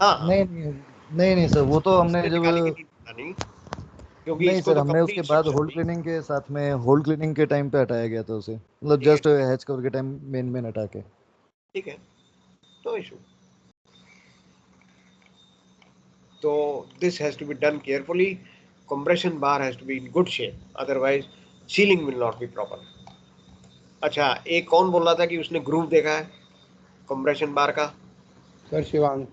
हाँ हाँ, नहीं नहीं नहीं नहीं सर, वो तो हमने इसने जब, निकाली कि नहीं पता नहीं, क्योंकि नहीं इसको सर, तो हमने कंपनी उसके बाद इंस्ट्रक्शन होल्ड दी. क्लीनिंग के साथ में, होल्ड क्लीनिंग के टाइम पे हटाया गया था उसे, मतलब ठीक है, जस्ट हैच कवर के टाइम मेन हटा के। ठीक है, no issue. So this has to be done carefully. Compression bar has to be in good shape, otherwise sealing will not be proper. अच्छा, एक कौन बोल रहा था कि उसने ग्रूव देखा है कंप्रेशन बार का? Sir Shivang.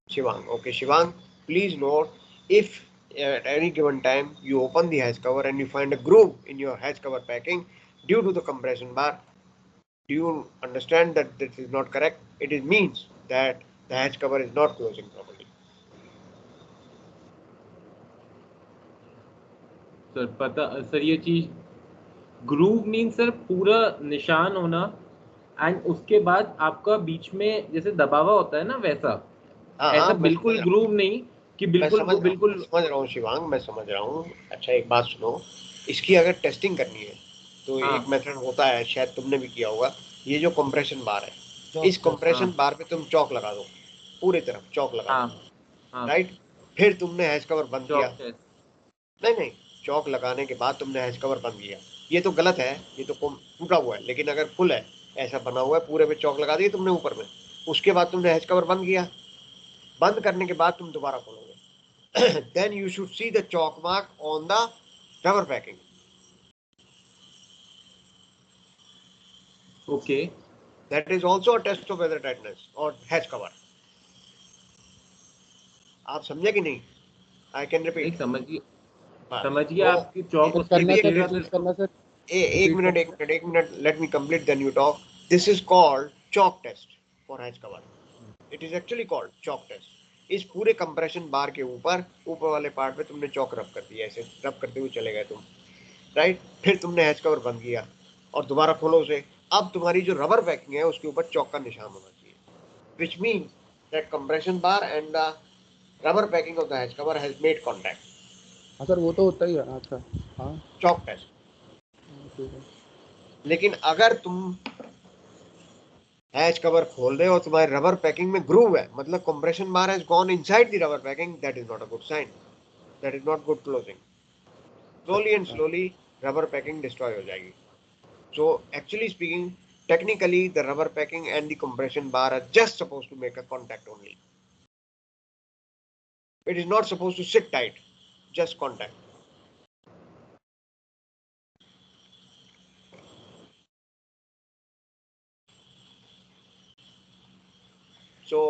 Shivang. Okay, Shivang, please note, if at any given time you open the hatch cover and you find a groove in your hatch cover packing due to the compression bar, do you understand that this is not correct? It is means that the hatch cover is not closing properly. Sir पता, sir ये चीज, groove mean sir पूरा निशान होना, and उसके बाद आपका बीच में जैसे दबावा होता है ना, वैसा, हाँ ऐसा हाँ, मैं समझ बिल्कुल रहा हूँ, ग्रूव नहीं कि बिल्कुल वो मैं बिल्कुल। समझ रहा हूँ शिवांग, मैं समझ रहा हूँ। अच्छा, एक बात सुनो, इसकी अगर टेस्टिंग करनी है तो हाँ एक मेथड होता है, शायद तुमने भी किया होगा। ये जो कंप्रेशन बार है, चौक इस चौक। हाँ कंप्रेशन बार पे तुम चौक लगा दो, पूरी तरफ चौक लगा हाँ दो, हाँ, राइट? फिर तुमने हैच कवर बंद किया। चौक टेस्ट। नहीं नहीं, चौक लगाने के बाद तुमने हैच कवर बंद किया, ये तो गलत है, ये तो टूटा हुआ है। लेकिन अगर फुल है, ऐसा बना हुआ है, पूरे पे चौक लगा दिए तुमने ऊपर में, उसके बाद तुमने हैच कवर बंद किया, बंद करने के बाद तुम दोबारा खोलोगे, then you should see the chalk mark on the rubber packing. Okay. That is also a test of weather tightness or hatch cover. आप समझे कि नहीं? I can नहीं repeat. समझिए तो आपकी चौक सर उसकी करना ये सर भी दिखेगा रिपीट तो करना सर एक रिपीट मिनट करना एक minute let me complete then you talk. This is called chalk test for hatch cover. It is actually called chalk test. इस पूरे कंप्रेशन बार के ऊपर वाले पार्ट पे तुमने चौक रब कर दिया, ऐसे रब करते हुए चले गए तुम, राइट? फिर तुमने हैच कवर बंद किया और दोबारा खोलो उसे। अब तुम्हारी जो रबर पैकिंग है उसके ऊपर चौक का निशान होना चाहिए, which means that compression bar and the rubber packing of the hatch cover has made contact. हाँ सर वो तो होता ही है। अच्छा हाँ चौक टेस्ट। ठीक है। लेकिन अगर तुम हैच कवर खोल रहे हो और तुम्हारी रबर पैकिंग में ग्रूव है, मतलब compression bar has gone inside the rubber packing, that is not a good sign, that is not good closing. Slowly and slowly rubber packing destroy हो जाएगी। So actually speaking, technically the rubber packing and the compression bar are just supposed to make a contact only. It is not supposed to sit tight, just contact. So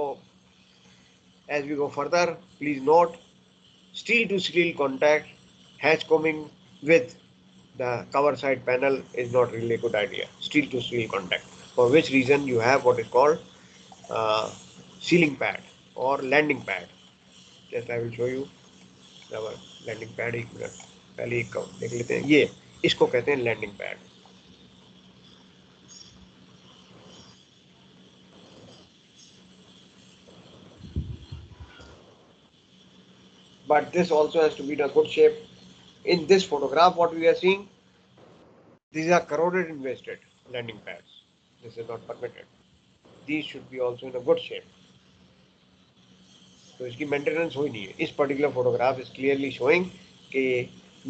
as we go further, please note steel to steel contact, hatch combing with the cover side panel is not really a good idea. Steel to steel contact, for which reason you have what is called uh, sealing pad or landing pad. Just I will show you our landing pad। एक minute पहले एक देख लेते हैं, ये इसको कहते हैं landing pad. But this also has to be in a good shape. In this photograph what we are seeing, these are corroded and wasted landing pads. This is not permitted. These should be also in a good shape. तो इसकी maintenance हुई नहीं है। इस particular photograph is clearly showing कि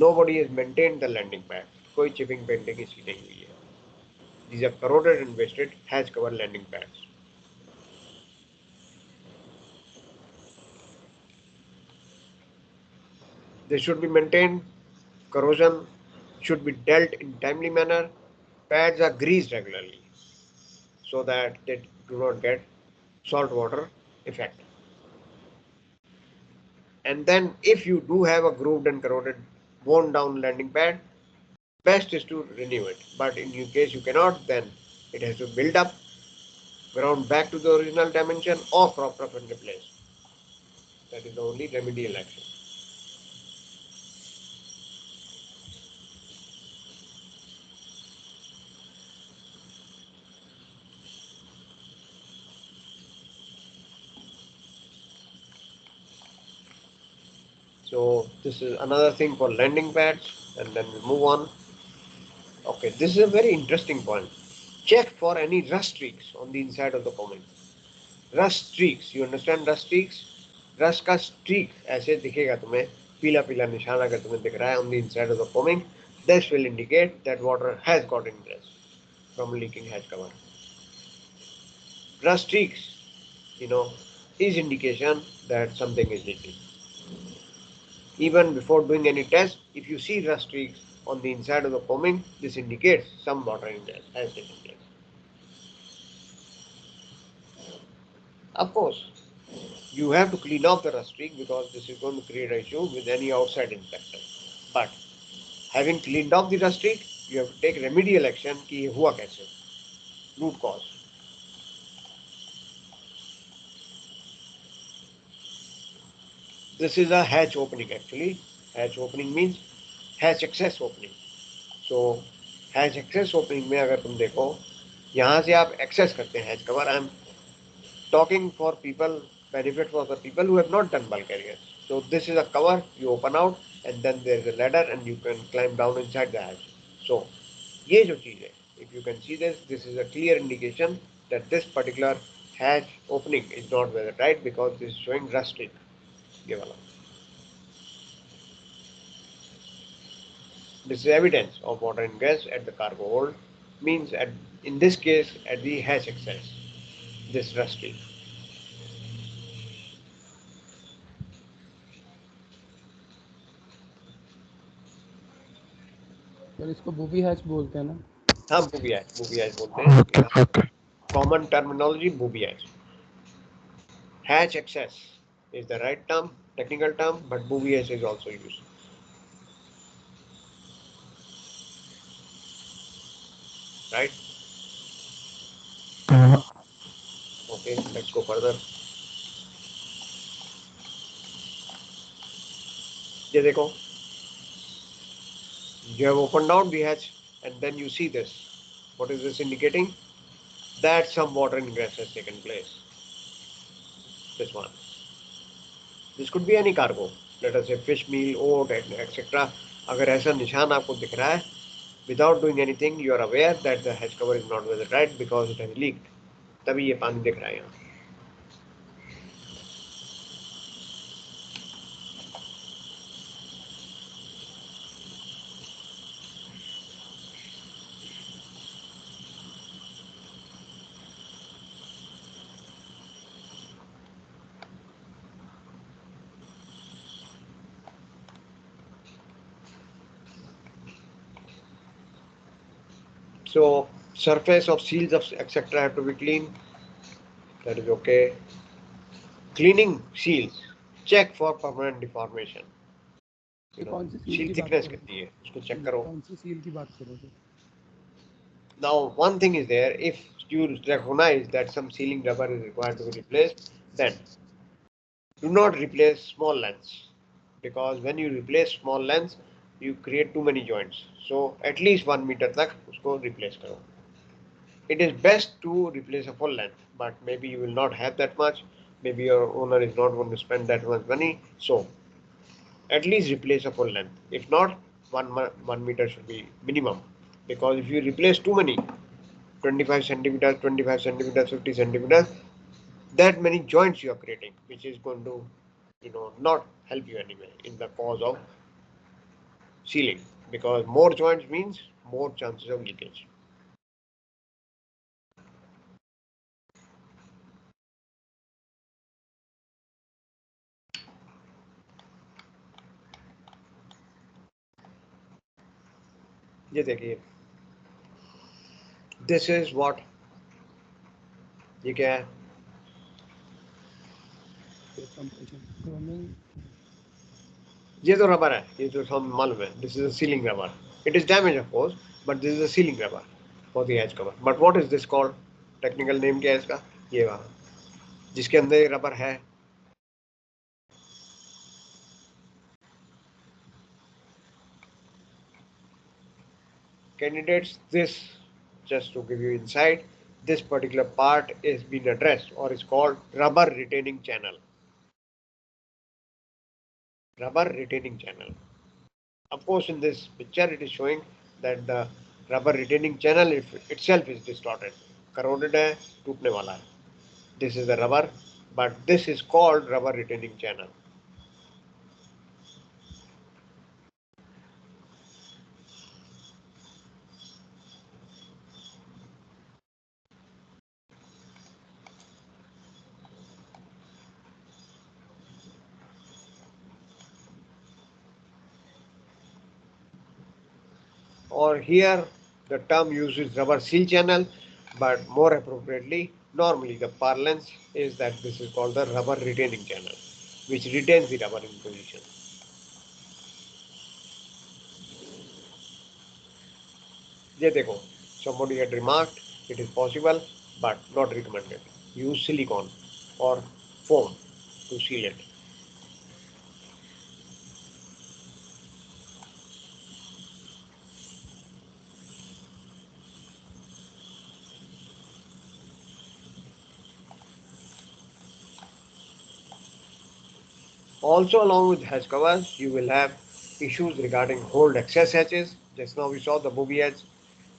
nobody has maintained the landing pad, कोई chipping painting इसकी नहीं हुई है। These are corroded and wasted hatch cover landing pads. They should be maintained. Corrosion should be dealt in timely manner. Pads are greased regularly so that they do not get salt water effect. And then if you do have a grooved and corroded worn down landing pad, best is to renew it. But in case you cannot, then it has to build up, ground back to the original dimension, or crop up and replace. That is the only remedial action. So this is another thing for landing pads, and then we move on. Okay, this is a very interesting point. Check for any rust streaks on the inside of the combing. Rust streaks, you understand rust streaks? Rust का streak ऐसे दिखेगा तुम्हें, पीला पीला निशान अगर तुम्हें दिख रहा है on the inside of the combing, this will indicate that water has got ingress from leaking hatch cover. Rust streaks, you know, is indication that something is leaking. Even before doing any test, if you see rust streaks on the inside of the combing, this indicates some water ingress has taken place. Of course, you have to clean off the rust streak because this is going to create an issue with any outside inspector. But having cleaned off the rust streak, you have to take remedial action कि ये हुआ कैसे, root cause. This is a hatch opening actually. Hatch opening means hatch access opening. So hatch access opening में अगर तुम देखो, यहाँ से आप access करते हैं hatch cover. I'm talking for people, benefit for the people who have not done bulk carriers. So this is a cover, you open out and then there is a ladder and you can climb down inside the hatch. So ये जो चीज है, if you can see this is a clear indication that this particular hatch opening is not weathertight because this is showing rusted. ये वाला. This is evidence of water ingress at the cargo hold, means in this case at the hatch access, this rusted. Sir इसको booby hatch बोलते हैं ना? हाँ booby hatch बोलते हैं Okay, okay. Common terminology booby hatch. Hatch access is the right term, technical term, but booby hatch is also used. Right? Uh, Okay, let's go further. ये देखो, you have opened down the hatch and then you see this. What is this indicating? That some water ingress has taken place. This one. This could be any cargo. Let us say fish meal, oat, etc. अगर ऐसा निशान आपको दिख रहा है, without doing anything, you are aware that the hatch cover is not weathertight because it has leaked. तभी ये पानी दिख रहा है यहाँ. So surface of seals of etc. have to be clean. That is okay. Cleaning seals. Check for permanent deformation. You know, कौन सी seal seal की बात thickness करो? कितनी है उसको check करो. कौन सी सील की बात करोगे? Now one thing is there, if you recognize that some sealing rubber is required to be replaced, then do not replace small lengths, because when you replace small lengths you create too many joints. So at least 1 meter तक उसको replace करो. It is best to replace a full length, but maybe you will not have that much. Maybe your owner is not going to spend that much money. So at least replace a full length. If not, 1 meter should be minimum. Because if you replace too many, 25 centimeters, 25 centimeters, 50 centimeters, that many joints you are creating, which is going to, not help you anyway in the cause of sealing. Because more joints means more chances of leakage. ये देखिए, this is what, ये क्या है? ये तो rubber है, ये तो सब मालूम है. This is a sealing rubber. It is damaged of course, but this is a sealing rubber for the edge cover. But what is this called? Technical name क्या है इसका? ये वाला जिसके अंदर ये रबर है. Candidates, this, just to give you insight, this particular part is being addressed or is called rubber retaining channel. Rubber retaining channel. Of course, in this picture, it is showing that the rubber retaining channel itself is distorted, corroded है, टूटने वाला है. This is the rubber, but this is called rubber retaining channel. Or here the term uses rubber seal channel, but more appropriately, normally the parlance is that this is called the rubber retaining channel, which retains the rubber in position. ये देखो, somebody had remarked it is possible but not recommended. Use silicone or foam to seal it. Also, along with hatch covers, you will have issues regarding hold access hatches. Just now we saw the booby hatch.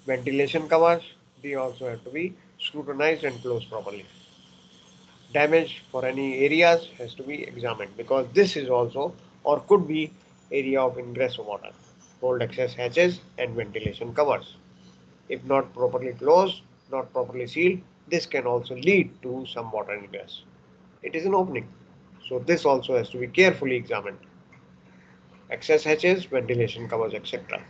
Ventilation covers, they also have to be scrutinized and closed properly. Damage for any areas has to be examined, because this is also or could be area of ingress of water. Hold access hatches and ventilation covers. If not properly closed, not properly sealed, this can also lead to some water ingress. It is an opening. So this also has to be carefully examined. Access hatches, ventilation covers, etc.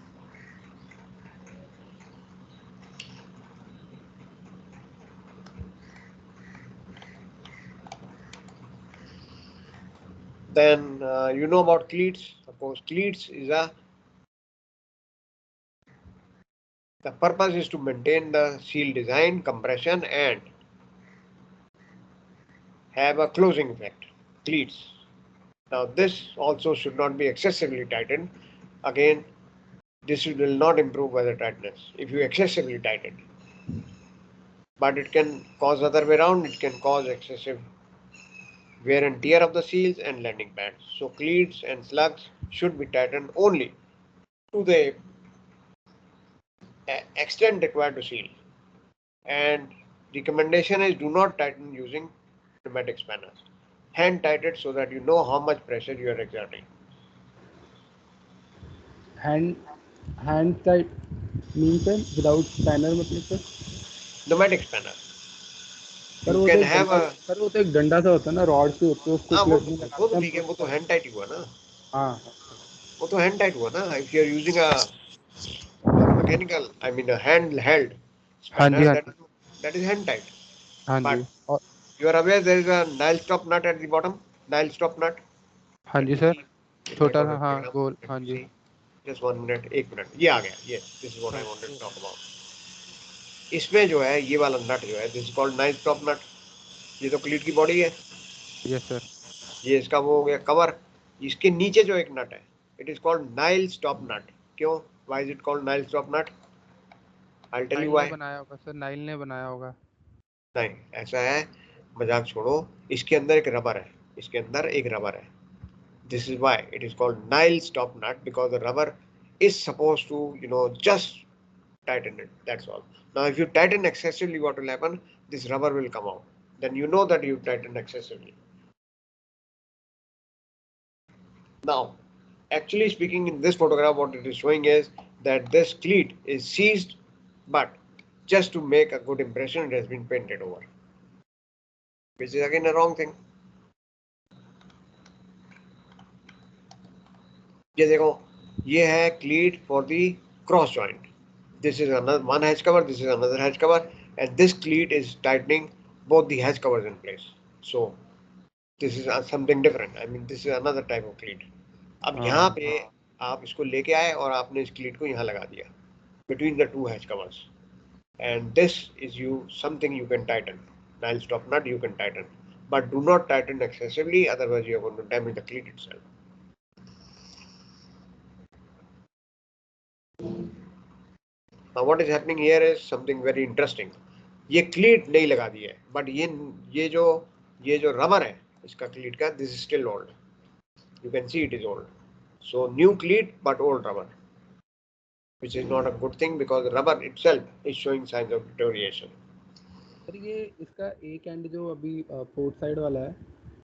Then you know about cleats. Suppose cleats is the purpose is to maintain the seal design, compression, and have a closing effect. Cleats. Now this also should not be excessively tightened. Again, this will not improve weather tightness if you excessively tighten. But it can cause other way around. It can cause excessive wear and tear of the seals and landing pads. So cleats and slugs should be tightened only to the extent required to seal. And recommendation is do not tighten using pneumatic spanners. Hand tighten so that you know how much pressure you are exerting. Hand tight mean sir without spanner मतलब sir Pneumatic spanner. Sir You वो तो can एक have डंडा a sir वो तो एक डंडा सा होता है ना रॉड से होती है उसको हाँ क्लिप में वो तो लगाते हैं ठीक है वो तो हैंड टाइट हुआ ना हाँ वो तो हैंड टाइट हुआ ना if you are using a mechanical I mean a hand held हाँ जी spanner हाँ that is hand tight हाँ but जी और you are aware there is a nail stop nut at the bottom nail stop nut हाँ let जी me sir see if I छोटा got सा a हाँ diagram गोल let हाँ me जी see just 1 minute एक मिनट ये आ गया yes this is what I हाँ wanted to talk about इसमें जो है ये वाला नट जो है this is called Nile stop nut ये तो क्लीट की बॉडी है यस सर ये इसका वो हो गया कवर इसके नीचे जो एक नट है it is called Nile stop nut क्यों why is it called Nile stop nut I tell you nyl ने व्हाई बनाया होगा सर नाइल ने बनाया होगा नहीं ऐसा है मजाक छोड़ो इसके अंदर एक रबर है इसके अंदर एक रबर है this is why it is called Nile stop nut because the rubber is supposed to just tighten it that's all now if you tighten excessively what will happen this rubber will come out then you know that you tightened excessively now actually speaking in this photograph what it is showing is that this cleat is seized but just to make a good impression it has been painted over which is again a wrong thing ये देखो ये है cleat for the cross joint this is another one hatch cover this is another hatch cover and this cleat is tightening both the hatch covers in place so this is something different I mean this is another type of cleat अब यहाँ पे आप इसको लेके आए और आपने इस क्लीट को यहाँ लगा दिया between the two hatch covers and this is something you can tighten nail stop nut you can tighten but do not tighten excessively otherwise you are going to damage the cleat itself now what is happening here is something very interesting ये क्लीट नहीं लगा दिया है but ये जो rubber है इसका क्लीट का this is still old you can see it is old so new cleat but old rubber which is not a good thing because rubber itself is showing signs of deterioration sir ये इसका एक and जो अभी port side वाला है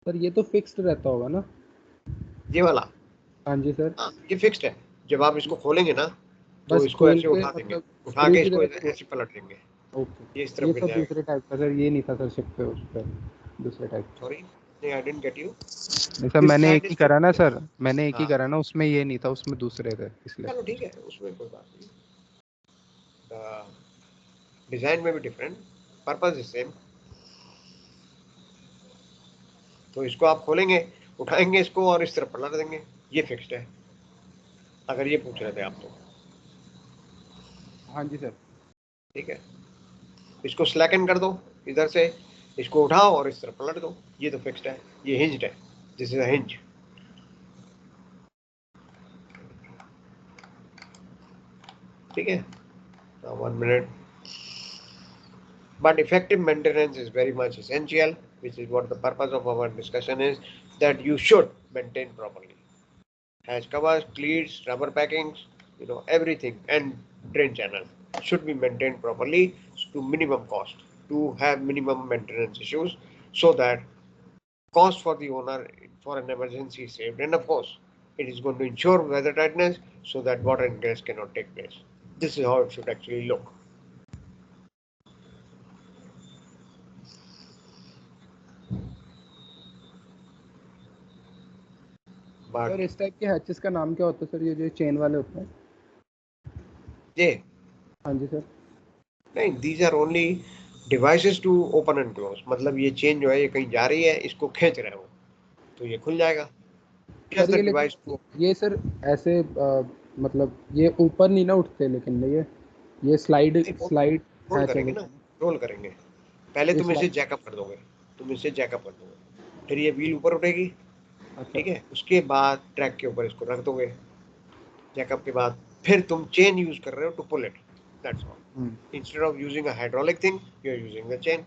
sir ये तो fixed रहता होगा ना ये वाला हाँ जी सर हाँ ये फिक्स्ड है जब आप इसको खोलेंगे ना तो बस इसको खोल ऐसे के उठा देंगे मतलब उठा स्क्रू के की इसको तरह ऐसे पलट देंगे ओके ये इस तरफ ये गिर सब जाएगा दूसरे टाइप का सर ये नहीं था सर शिप पे उस पर दूसरे टाइप का सॉरी नहीं आई डिडंट गेट यू नहीं सर दिस मैंने साइड एक ही इज करा ना फिक्स्ड सर मैंने एक ही हाँ करा ना उसमें ये नहीं था उसमें दूसरे थे इसलिए चलो ठीक है उसमें कोई बात नहीं डिजाइन में भी डिफरेंट पर्पस इज सेम तो इसको आप खोलेंगे उठाएंगे इसको और इस तरफ पलट देंगे ये फिक्स्ड है अगर ये पूछ रहे थे आप तो हाँ जी सर ठीक है इसको स्लैकन कर दो इधर से इसको उठाओ और इस तरफ पलट दो ये तो फिक्स्ड है ये हिंज्ड है दिस इज अ हिंज ठीक है 1 minute but effective maintenance is very much essential which is what the purpose of our discussion is that you should maintain properly hatch covers cleats rubber packings everything and drain channel should be maintained properly to minimum cost to have minimum maintenance issues so that cost for the owner for an emergency is saved and of course it is going to ensure weather tightness so that water ingress cannot take place this is how it should actually look sir but इस type के hatches का नाम क्या होता है sir ये जो chain वाले होते हैं ये हाँ जी सर नहीं these are only devices to open and close मतलब ये चेन जो है ये कहीं जा रही है इसको खींच रहे हो तो ये खुल जाएगा Just सर the ये device लेकिन to ये सर ऐसे मतलब ये ऊपर नहीं ना उठते, लेकिन ये स्लाइड स्लाइड रोल है करेंगे चलो ना, रोल करेंगे। पहले ये तुम इसे स्लाइड। जैकअप कर दोगे, तुम इसे जैकअप कर दोगे, फिर ये व्हील ऊपर उठेगी, अच्छा। ठीक है। उसके बाद ट्रैक के ऊपर इसको रख दोगे, जैकअप के बाद फिर तुम चेन यूज कर रहे हो to pull it, that's all. Instead of using a hydraulic thing you are using the chain,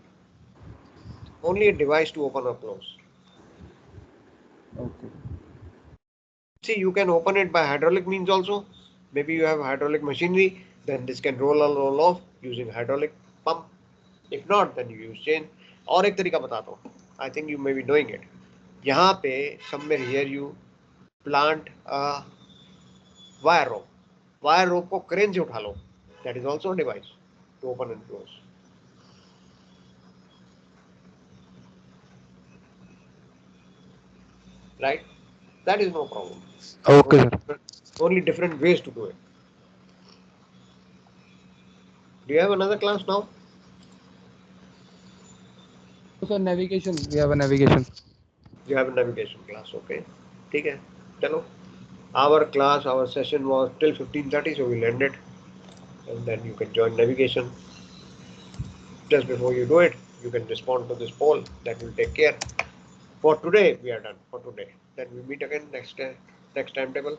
only a device to open और close. Okay. See, you can open it by hydraulic means also. Maybe you have hydraulic machinery, then this can roll or roll off using hydraulic pump. If not, then you use chain. और एक तरीका बताता हूँ, I think you may be knowing it. यहाँ पे somewhere here you plant a wire rope. Wire rope को crane से उठा लो. That is also a device to open and close. Right? That is no problem. Okay sir. Only different ways to do it. Do you have another class now? Sir navigation, we have a navigation. You have a navigation class, okay? ठीक है, चलो। Our class, our session was till 15:30, so we'll end it, and then you can join navigation. Just before you do it, you can respond to this poll. That will take care. For today, we are done. For today, then we meet again next timetable.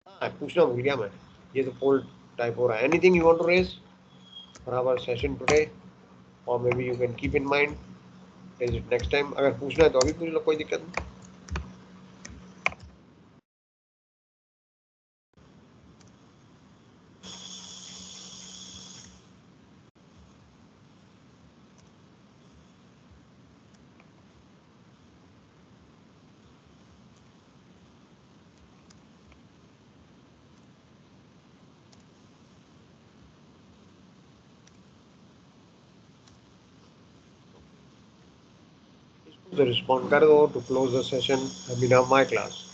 हाँ, पूछना भूल गया मैं, ये तो poll type हो रहा है. Anything you want to raise for our session today, or maybe you can keep in mind. Raise it next time. अगर पूछना है तो अभी पूछ लो, कोई दिक्कत नहीं. So respond कर दो to close the session. I mean, my class.